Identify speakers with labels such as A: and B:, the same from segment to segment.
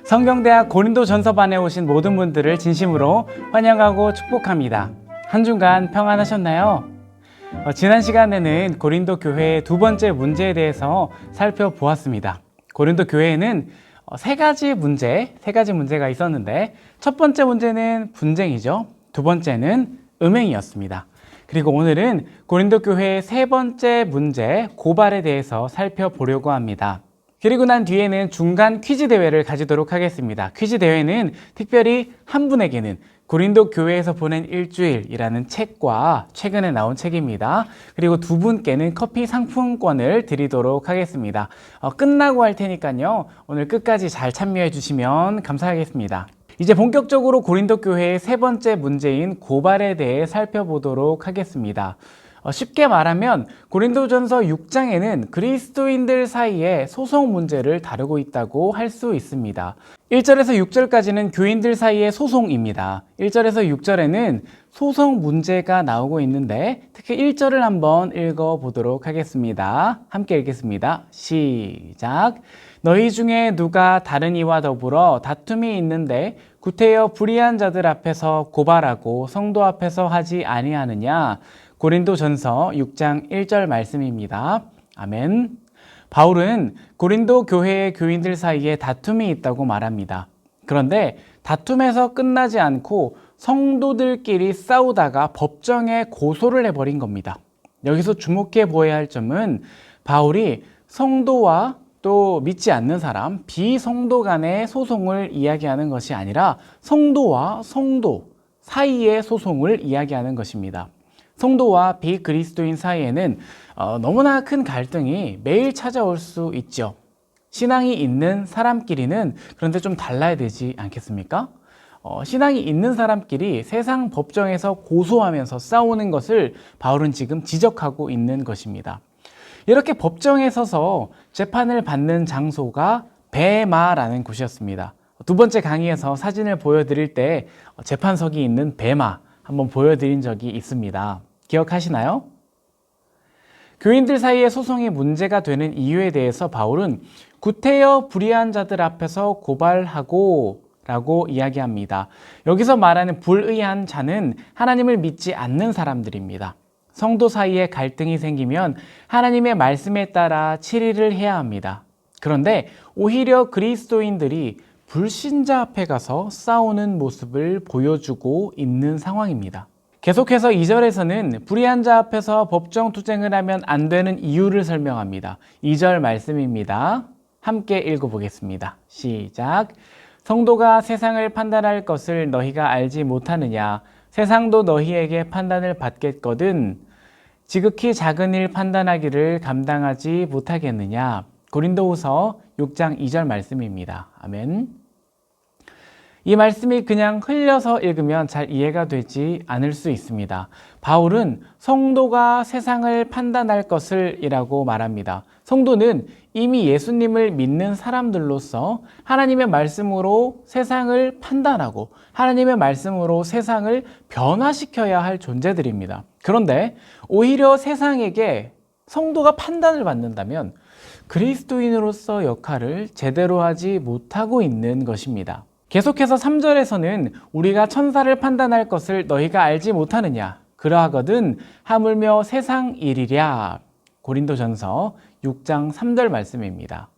A: 성경대학 고린도전서반에 오신 모든 분들을 진심으로 환영하고 축복합니다. 한 주간 평안하셨나요? 지난 시간에는 고린도 교회의 두 번째 문제에 대해서 살펴보았습니다. 고린도 교회에는 세 가지 문제가 있었는데, 첫 번째 문제는 분쟁이죠. 두 번째는 음행이었습니다. 그리고 오늘은 고린도 교회의 세 번째 문제, 고발에 대해서 살펴보려고 합니다. 그리고 난 뒤에는 중간 퀴즈 대회를 가지도록 하겠습니다. 퀴즈 대회는 특별히 한 분에게는 고린도 교회에서 보낸 일주일이라는 책과 최근에 나온 책입니다. 그리고 두 분께는 커피 상품권을 드리도록 하겠습니다. 끝나고 할 테니까요. 오늘 끝까지 잘 참여해 주시면 감사하겠습니다. 이제 본격적으로 고린도 교회의 세 번째 문제인 고발에 대해 살펴보도록 하겠습니다. 쉽게 말하면 고린도전서 6장에는 그리스도인들 사이에 소송 문제를 다루고 있다고 할 수 있습니다. 1절에서 6절까지는 교인들 사이의 소송입니다. 1절에서 6절에는 소송 문제가 나오고 있는데, 특히 1절을 한번 읽어보도록 하겠습니다. 함께 읽겠습니다. 시작. 너희 중에 누가 다른 이와 더불어 다툼이 있는데 구태여 불의한 자들 앞에서 고발하고 성도 앞에서 하지 아니하느냐? 고린도전서 6장 1절 말씀입니다. 아멘. 바울은 고린도 교회의 교인들 사이에 다툼이 있다고 말합니다. 그런데 다툼에서 끝나지 않고 성도들끼리 싸우다가 법정에 고소를 해버린 겁니다. 여기서 주목해 보아야 할 점은 바울이 성도와 또 믿지 않는 사람, 비성도 간의 소송을 이야기하는 것이 아니라 성도와 성도 사이의 소송을 이야기하는 것입니다. 성도와 비그리스도인 사이에는 너무나 큰 갈등이 매일 찾아올 수 있죠. 신앙이 있는 사람끼리는 그런데 좀 달라야 되지 않겠습니까? 신앙이 있는 사람끼리 세상 법정에서 고소하면서 싸우는 것을 바울은 지금 지적하고 있는 것입니다. 이렇게 법정에 서서 재판을 받는 장소가 베마라는 곳이었습니다. 두 번째 강의에서 사진을 보여드릴 때 재판석이 있는 베마 한번 보여드린 적이 있습니다. 기억하시나요? 교인들 사이의 소송이 문제가 되는 이유에 대해서 바울은 구태여 불의한 자들 앞에서 고발하고 라고 이야기합니다. 여기서 말하는 불의한 자는 하나님을 믿지 않는 사람들입니다. 성도 사이에 갈등이 생기면 하나님의 말씀에 따라 치리를 해야 합니다. 그런데 오히려 그리스도인들이 불신자 앞에 가서 싸우는 모습을 보여주고 있는 상황입니다. 계속해서 2절에서는 불의한 자 앞에서 법정 투쟁을 하면 안 되는 이유를 설명합니다. 2절 말씀입니다. 함께 읽어보겠습니다. 시작. 성도가 세상을 판단할 것을 너희가 알지 못하느냐? 세상도 너희에게 판단을 받겠거든. 지극히 작은 일 판단하기를 감당하지 못하겠느냐? 고린도후서 6장 2절 말씀입니다. 아멘. 이 말씀이 그냥 흘려서 읽으면 잘 이해가 되지 않을 수 있습니다. 바울은 성도가 세상을 판단할 것을 이라고 말합니다. 성도는 이미 예수님을 믿는 사람들로서 하나님의 말씀으로 세상을 판단하고 하나님의 말씀으로 세상을 변화시켜야 할 존재들입니다. 그런데 오히려 세상에게 성도가 판단을 받는다면 그리스도인으로서 역할을 제대로 하지 못하고 있는 것입니다. 계속해서 3절에서는 우리가 천사를 판단할 것을 너희가 알지 못하느냐? 그러하거든 하물며 세상 일이랴. 고린도전서 6장 3절 말씀입니다.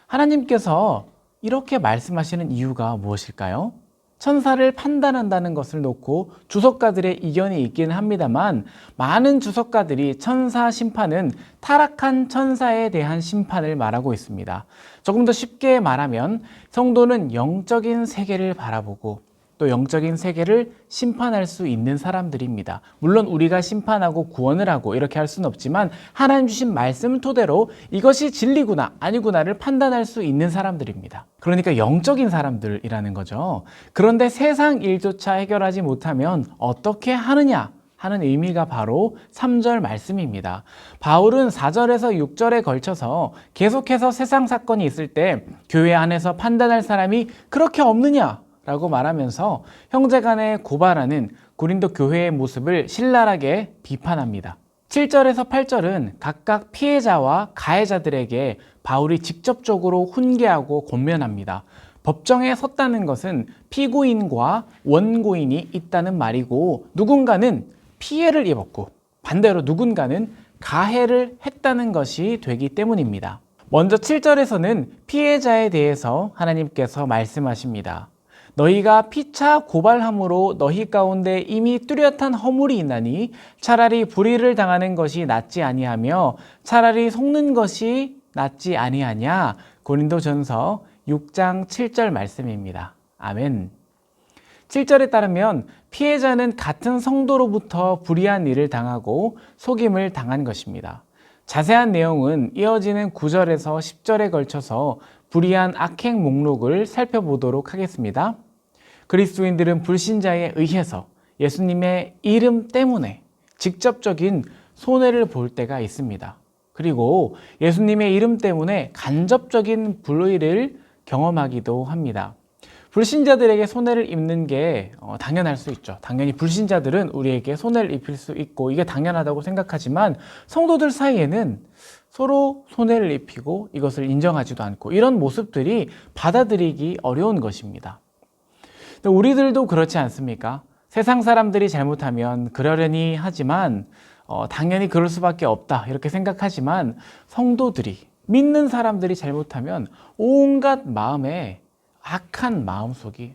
A: 하나님께서 이렇게 말씀하시는 이유가 무엇일까요? 천사를 판단한다는 것을 놓고 주석가들의 이견이 있기는 합니다만, 많은 주석가들이 천사 심판은 타락한 천사에 대한 심판을 말하고 있습니다. 조금 더 쉽게 말하면 성도는 영적인 세계를 바라보고 또 영적인 세계를 심판할 수 있는 사람들입니다. 물론 우리가 심판하고 구원을 하고 이렇게 할 수는 없지만 하나님 주신 말씀 토대로 이것이 진리구나 아니구나를 판단할 수 있는 사람들입니다. 그러니까 영적인 사람들이라는 거죠. 그런데 세상 일조차 해결하지 못하면 어떻게 하느냐 하는 의미가 바로 3절 말씀입니다. 바울은 4절에서 6절에 걸쳐서 계속해서 세상 사건이 있을 때 교회 안에서 판단할 사람이 그렇게 없느냐 라고 말하면서 형제간에 고발하는 고린도 교회의 모습을 신랄하게 비판합니다. 7절에서 8절은 각각 피해자와 가해자들에게 바울이 직접적으로 훈계하고 권면합니다. 법정에 섰다는 것은 피고인과 원고인이 있다는 말이고 누군가는 피해를 입었고 반대로 누군가는 가해를 했다는 것이 되기 때문입니다. 먼저 7절에서는 피해자에 대해서 하나님께서 말씀하십니다. 너희가 피차 고발함으로 너희 가운데 이미 뚜렷한 허물이 있나니 차라리 불의를 당하는 것이 낫지 아니하며 차라리 속는 것이 낫지 아니하냐. 고린도전서 6장 7절 말씀입니다. 아멘. 7절에 따르면 피해자는 같은 성도로부터 불의한 일을 당하고 속임을 당한 것입니다. 자세한 내용은 이어지는 9절에서 10절에 걸쳐서 불의한 악행 목록을 살펴보도록 하겠습니다. 그리스도인들은 불신자에 의해서 예수님의 이름 때문에 직접적인 손해를 볼 때가 있습니다. 그리고 예수님의 이름 때문에 간접적인 불의를 경험하기도 합니다. 불신자들에게 손해를 입는 게 당연할 수 있죠. 당연히 불신자들은 우리에게 손해를 입힐 수 있고 이게 당연하다고 생각하지만 성도들 사이에는 서로 손해를 입히고 이것을 인정하지도 않고 이런 모습들이 받아들이기 어려운 것입니다. 우리들도 그렇지 않습니까? 세상 사람들이 잘못하면 그러려니 하지만 당연히 그럴 수밖에 없다 이렇게 생각하지만 성도들이 믿는 사람들이 잘못하면 온갖 마음에 악한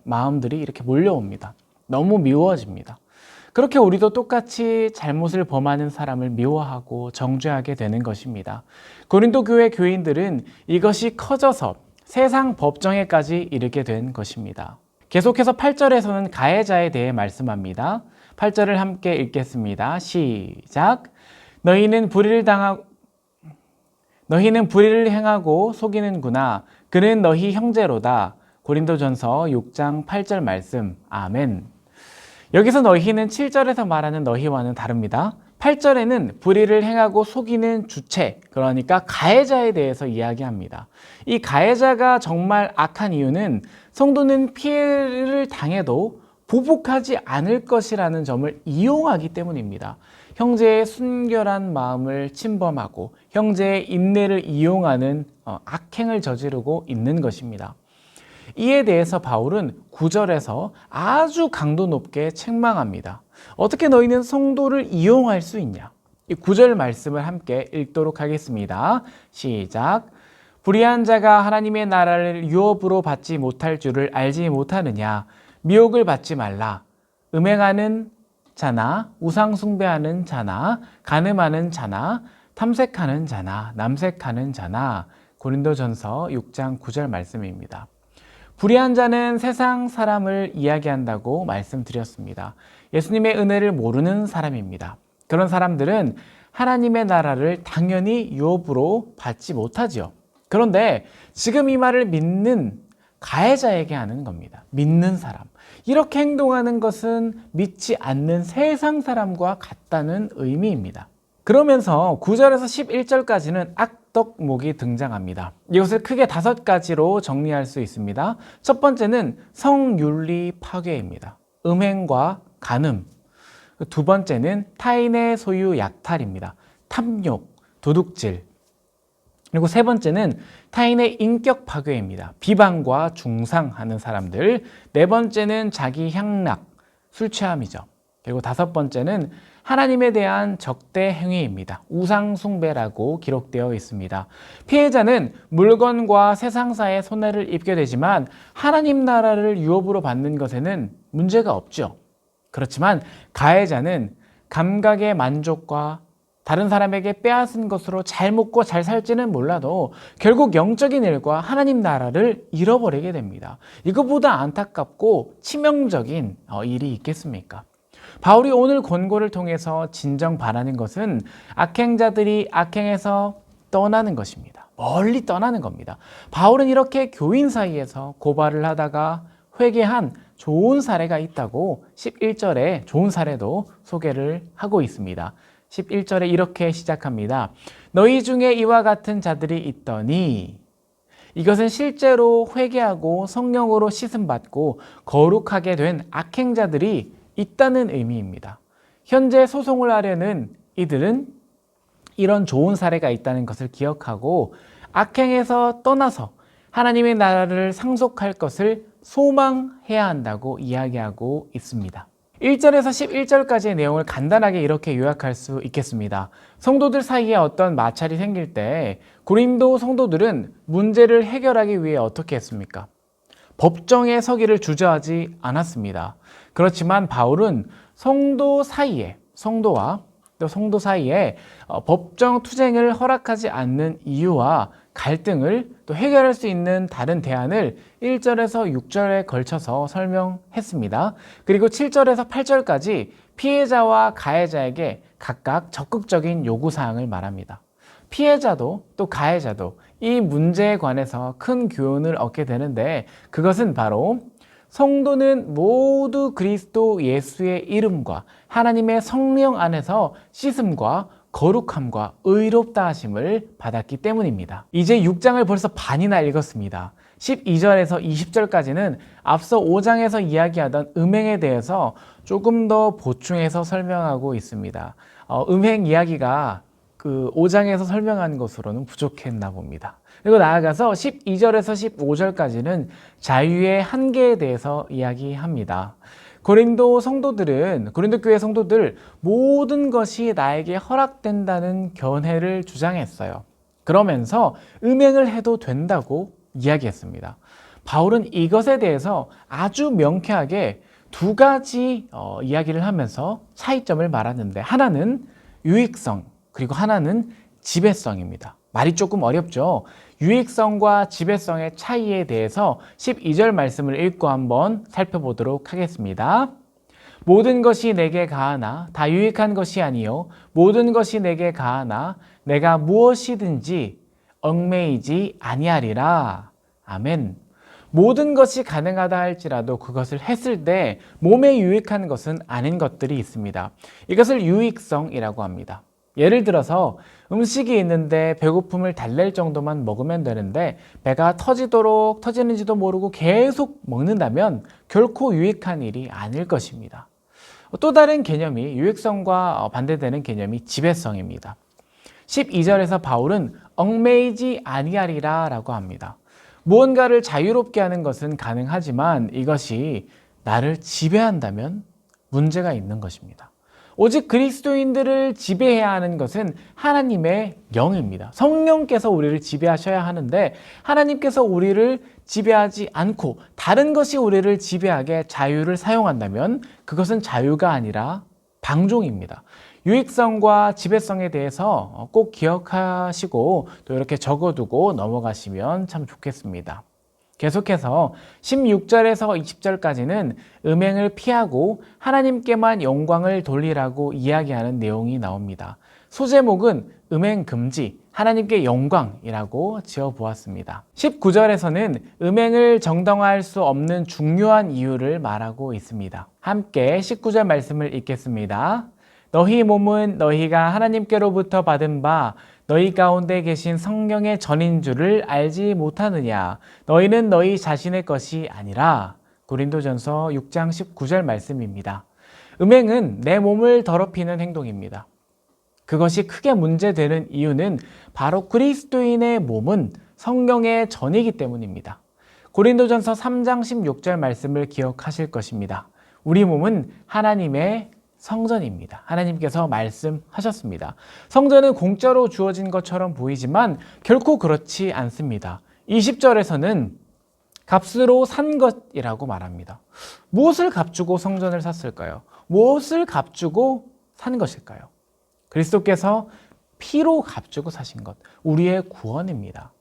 A: 마음들이 이렇게 몰려옵니다. 너무 미워집니다. 그렇게 우리도 똑같이 잘못을 범하는 사람을 미워하고 정죄하게 되는 것입니다. 고린도 교회 교인들은 이것이 커져서 세상 법정에까지 이르게 된 것입니다. 계속해서 8절에서는 가해자에 대해 말씀합니다. 8절을 함께 읽겠습니다. 시작. 너희는 불의를 행하고 속이는구나. 그는 너희 형제로다. 고린도전서 6장 8절 말씀. 아멘. 여기서 너희는 7절에서 말하는 너희와는 다릅니다. 8절에는 불의를 행하고 속이는 주체, 그러니까 가해자에 대해서 이야기합니다. 이 가해자가 정말 악한 이유는 성도는 피해를 당해도 보복하지 않을 것이라는 점을 이용하기 때문입니다. 형제의 순결한 마음을 침범하고 형제의 인내를 이용하는 악행을 저지르고 있는 것입니다. 이에 대해서 바울은 9절에서 아주 강도 높게 책망합니다. 어떻게 너희는 성도를 이용할 수 있냐? 이 9절 말씀을 함께 읽도록 하겠습니다. 시작. 불의한 자가 하나님의 나라를 유업으로 받지 못할 줄을 알지 못하느냐? 미혹을 받지 말라. 음행하는 자나 우상 숭배하는 자나 간음하는 자나 탐색하는 자나 남색하는 자나. 고린도전서 6장 9절 말씀입니다. 불의한 자는 세상 사람을 이야기한다고 말씀드렸습니다. 예수님의 은혜를 모르는 사람입니다. 그런 사람들은 하나님의 나라를 당연히 유업으로 받지 못하지요. 그런데 지금 이 말을 믿는 가해자에게 하는 겁니다. 믿는 사람. 이렇게 행동하는 것은 믿지 않는 세상 사람과 같다는 의미입니다. 그러면서 9절에서 11절까지는 악덕목이 등장합니다. 이것을 크게 5가지로 정리할 수 있습니다. 첫 번째는 성윤리 파괴입니다. 음행과 간음. 두 번째는 타인의 소유 약탈입니다. 탐욕, 도둑질. 그리고 세 번째는 타인의 인격 파괴입니다. 비방과 중상하는 사람들. 네 번째는 자기 향락, 술 취함이죠. 그리고 5번째는 하나님에 대한 적대 행위입니다. 우상 숭배라고 기록되어 있습니다. 피해자는 물건과 세상사에 손해를 입게 되지만 하나님 나라를 유업으로 받는 것에는 문제가 없죠. 그렇지만 가해자는 감각의 만족과 다른 사람에게 빼앗은 것으로 잘 먹고 잘 살지는 몰라도 결국 영적인 일과 하나님 나라를 잃어버리게 됩니다. 이것보다 안타깝고 치명적인 일이 있겠습니까? 바울이 오늘 권고를 통해서 진정 바라는 것은 악행자들이 악행에서 떠나는 것입니다. 멀리 떠나는 겁니다. 바울은 이렇게 교인 사이에서 고발을 하다가 회개한 좋은 사례가 있다고 11절에 좋은 사례도 소개를 하고 있습니다. 11절에 이렇게 시작합니다. 너희 중에 이와 같은 자들이 있더니 이것은 실제로 회개하고 성령으로 씻음받고 거룩하게 된 악행자들이 있다는 의미입니다. 현재 소송을 하려는 이들은 이런 좋은 사례가 있다는 것을 기억하고 악행에서 떠나서 하나님의 나라를 상속할 것을 소망해야 한다고 이야기하고 있습니다. 1절에서 11절까지의 내용을 간단하게 이렇게 요약할 수 있겠습니다. 성도들 사이에 어떤 마찰이 생길 때 고린도 성도들은 문제를 해결하기 위해 어떻게 했습니까? 법정에 서기를 주저하지 않았습니다. 그렇지만 바울은 성도와 또 성도 사이에 법정 투쟁을 허락하지 않는 이유와 갈등을 또 해결할 수 있는 다른 대안을 1절에서 6절에 걸쳐서 설명했습니다. 그리고 7절에서 8절까지 피해자와 가해자에게 각각 적극적인 요구사항을 말합니다. 피해자도 또 가해자도 이 문제에 관해서 큰 교훈을 얻게 되는데, 그것은 바로 성도는 모두 그리스도 예수의 이름과 하나님의 성령 안에서 씻음과 거룩함과 의롭다 하심을 받았기 때문입니다. 이제 6장을 벌써 반이나 읽었습니다. 12절에서 20절까지는 앞서 5장에서 이야기하던 음행에 대해서 조금 더 보충해서 설명하고 있습니다. 음행 이야기가 그 5장에서 설명한 것으로는 부족했나 봅니다. 그리고 나아가서 12절에서 15절까지는 자유의 한계에 대해서 이야기합니다. 고린도 교회 성도들 모든 것이 나에게 허락된다는 견해를 주장했어요. 그러면서 음행을 해도 된다고 이야기했습니다. 바울은 이것에 대해서 아주 명쾌하게 두 가지 이야기를 하면서 차이점을 말하는데, 하나는 유익성, 그리고 하나는 지배성입니다. 말이 조금 어렵죠? 유익성과 지배성의 차이에 대해서 12절 말씀을 읽고 한번 살펴보도록 하겠습니다. 모든 것이 내게 가하나 다 유익한 것이 아니요 모든 것이 내게 가하나 내가 무엇이든지 얽매이지 아니하리라. 아멘. 모든 것이 가능하다 할지라도 그것을 했을 때 몸에 유익한 것은 아닌 것들이 있습니다. 이것을 유익성이라고 합니다. 예를 들어서 음식이 있는데 배고픔을 달랠 정도만 먹으면 되는데 배가 터지는지도 모르고 계속 먹는다면 결코 유익한 일이 아닐 것입니다. 또 다른 개념이, 유익성과 반대되는 개념이 지배성입니다. 12절에서 바울은 얽매이지 아니하리라 라고 합니다. 무언가를 자유롭게 하는 것은 가능하지만 이것이 나를 지배한다면 문제가 있는 것입니다. 오직 그리스도인들을 지배해야 하는 것은 하나님의 영입니다. 성령께서 우리를 지배하셔야 하는데, 하나님께서 우리를 지배하지 않고 다른 것이 우리를 지배하게 자유를 사용한다면 그것은 자유가 아니라 방종입니다. 유익성과 지배성에 대해서 꼭 기억하시고 또 이렇게 적어두고 넘어가시면 참 좋겠습니다. 계속해서 16절에서 20절까지는 음행을 피하고 하나님께만 영광을 돌리라고 이야기하는 내용이 나옵니다. 소제목은 음행 금지, 하나님께 영광이라고 지어보았습니다. 19절에서는 음행을 정당화할 수 없는 중요한 이유를 말하고 있습니다. 함께 19절 말씀을 읽겠습니다. 너희 몸은 너희가 하나님께로부터 받은 바 너희 가운데 계신 성령의 전인 줄을 알지 못하느냐. 너희는 너희 자신의 것이 아니라. 고린도전서 6장 19절 말씀입니다. 음행은 내 몸을 더럽히는 행동입니다. 그것이 크게 문제되는 이유는 바로 그리스도인의 몸은 성령의 전이기 때문입니다. 고린도전서 3장 16절 말씀을 기억하실 것입니다. 우리 몸은 하나님의 성전입니다. 하나님께서 말씀하셨습니다. 성전은 공짜로 주어진 것처럼 보이지만 결코 그렇지 않습니다. 20절에서는 값으로 산 것이라고 말합니다. 무엇을 값주고 성전을 샀을까요? 무엇을 값주고 산 것일까요? 그리스도께서 피로 값주고 사신 것, 우리의 구원입니다.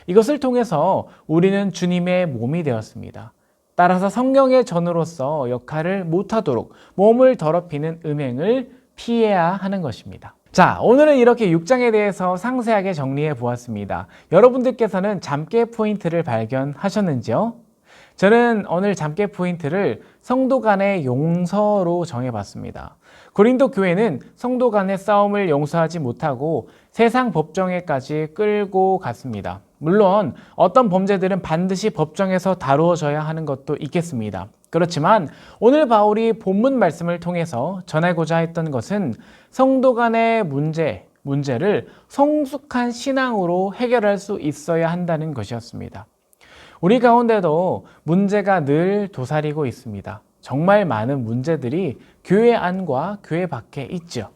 A: 이것을 통해서 우리는 주님의 몸이 되었습니다. 따라서 성령의 전으로서 역할을 못하도록 몸을 더럽히는 음행을 피해야 하는 것입니다. 자, 오늘은 이렇게 6장에 대해서 상세하게 정리해 보았습니다. 여러분들께서는 잠깨 포인트를 발견하셨는지요? 저는 오늘 잠깨 포인트를 성도 간의 용서로 정해봤습니다. 고린도 교회는 성도 간의 싸움을 용서하지 못하고 세상 법정에까지 끌고 갔습니다. 물론 어떤 범죄들은 반드시 법정에서 다루어져야 하는 것도 있겠습니다. 그렇지만 오늘 바울이 본문 말씀을 통해서 전하고자 했던 것은 성도 간의 문제 문제를 성숙한 신앙으로 해결할 수 있어야 한다는 것이었습니다. 우리 가운데도 문제가 늘 도사리고 있습니다. 정말 많은 문제들이 교회 안과 교회 밖에 있죠.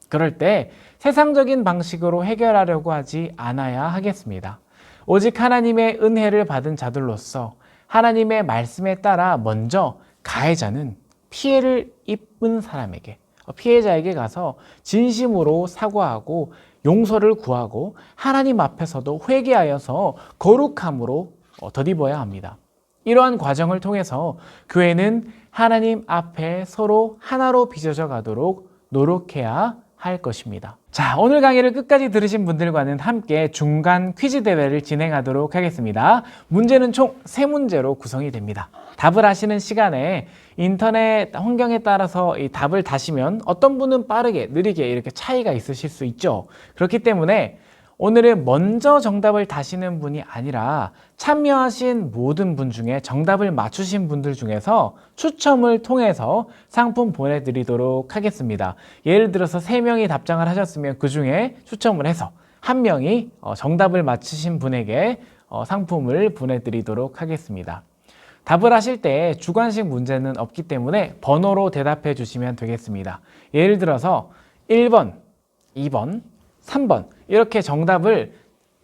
A: 그럴 때 세상적인 방식으로 해결하려고 하지 않아야 하겠습니다. 오직 하나님의 은혜를 받은 자들로서 하나님의 말씀에 따라 먼저 가해자는 피해를 입은 사람에게, 피해자에게 가서 진심으로 사과하고 용서를 구하고 하나님 앞에서도 회개하여서 거룩함으로 덧입어야 합니다. 이러한 과정을 통해서 교회는 하나님 앞에 서로 하나로 빚어져 가도록 노력해야 할 것입니다. 자, 오늘 강의를 끝까지 들으신 분들과는 함께 중간 퀴즈 대회를 진행하도록 하겠습니다. 문제는 총 3문제로 구성이 됩니다. 답을 하시는 시간에 인터넷 환경에 따라서 이 답을 다시면 어떤 분은 빠르게, 느리게 이렇게 차이가 있으실 수 있죠. 그렇기 때문에 오늘은 먼저 정답을 다시는 분이 아니라 참여하신 모든 분 중에 정답을 맞추신 분들 중에서 추첨을 통해서 상품 보내드리도록 하겠습니다. 예를 들어서 3명이 답장을 하셨으면 그 중에 추첨을 해서 1명이 정답을 맞추신 분에게 상품을 보내드리도록 하겠습니다. 답을 하실 때 주관식 문제는 없기 때문에 번호로 대답해 주시면 되겠습니다. 예를 들어서 1번, 2번, 3번 이렇게 정답을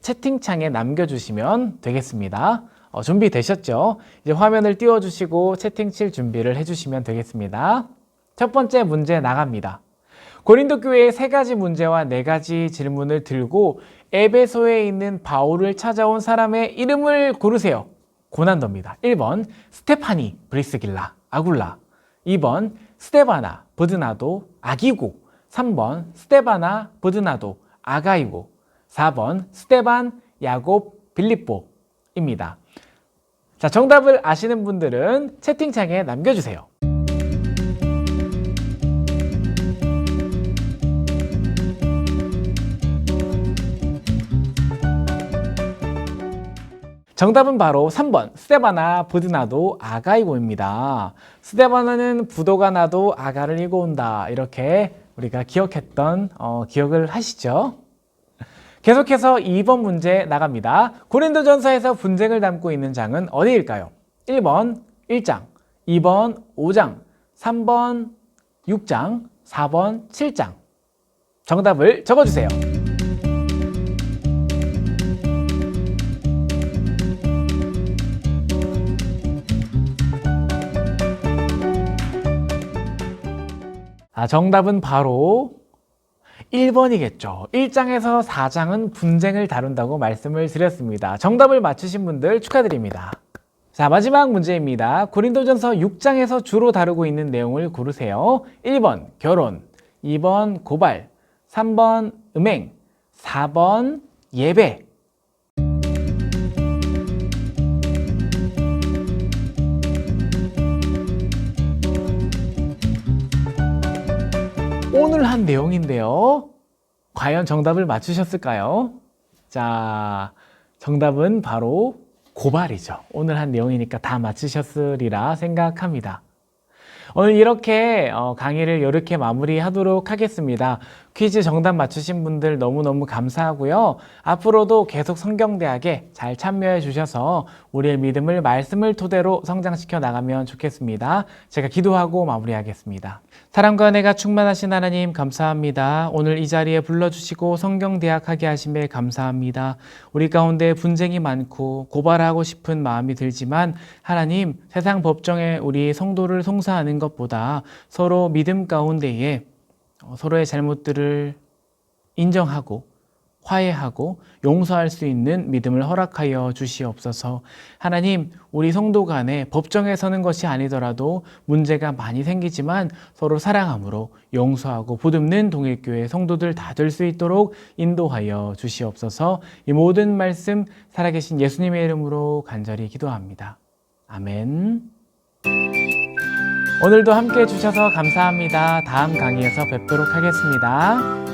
A: 채팅창에 남겨주시면 되겠습니다. 준비되셨죠? 이제 화면을 띄워주시고 채팅 칠 준비를 해주시면 되겠습니다. 첫 번째 문제 나갑니다. 고린도 교회의 3가지 문제와 4가지 질문을 들고 에베소에 있는 바울을 찾아온 사람의 이름을 고르세요. 고난도입니다. 1번 스테파니, 브리스길라, 아굴라. 2번 스데바나, 버드나도, 아기고. 3번 스데바나, 버드나도, 아가이고. 4번 스데반, 야곱, 빌립보입니다. 자, 정답을 아시는 분들은 채팅창에 남겨주세요. 정답은 바로 3번 스데바나, 버드나도, 아가이고입니다. 스데바나는 부도가 나도 아가를 이고 온다, 이렇게 우리가 기억했던 기억을 하시죠? 계속해서 2번 문제 나갑니다. 고린도전서에서 분쟁을 담고 있는 장은 어디일까요? 1번 1장, 2번 5장, 3번 6장, 4번 7장. 정답을 적어주세요. 정답은 바로 1번이겠죠. 1장에서 4장은 분쟁을 다룬다고 말씀을 드렸습니다. 정답을 맞추신 분들 축하드립니다. 자, 마지막 문제입니다. 고린도전서 6장에서 주로 다루고 있는 내용을 고르세요. 1번 결혼, 2번 고발, 3번 음행, 4번 예배. 오늘 한 내용인데요. 과연 정답을 맞추셨을까요? 자, 정답은 바로 고발이죠. 오늘 한 내용이니까 다 맞추셨으리라 생각합니다. 오늘 이렇게 강의를 이렇게 마무리하도록 하겠습니다. 퀴즈 정답 맞추신 분들 너무너무 감사하고요. 앞으로도 계속 성경대학에 잘 참여해 주셔서 우리의 믿음을 말씀을 토대로 성장시켜 나가면 좋겠습니다. 제가 기도하고 마무리하겠습니다. 사랑과 은혜가 충만하신 하나님 감사합니다. 오늘 이 자리에 불러주시고 성경대학 하게 하심에 감사합니다. 우리 가운데 분쟁이 많고 고발하고 싶은 마음이 들지만 하나님, 세상 법정에 우리 성도를 송사하는 것보다 서로 믿음 가운데에 서로의 잘못들을 인정하고 화해하고 용서할 수 있는 믿음을 허락하여 주시옵소서. 하나님, 우리 성도 간에 법정에 서는 것이 아니더라도 문제가 많이 생기지만 서로 사랑함으로 용서하고 보듬는 동일교회 성도들 다 될 수 있도록 인도하여 주시옵소서. 이 모든 말씀 살아계신 예수님의 이름으로 간절히 기도합니다. 아멘. 오늘도 함께 해주셔서 감사합니다. 다음 강의에서 뵙도록 하겠습니다.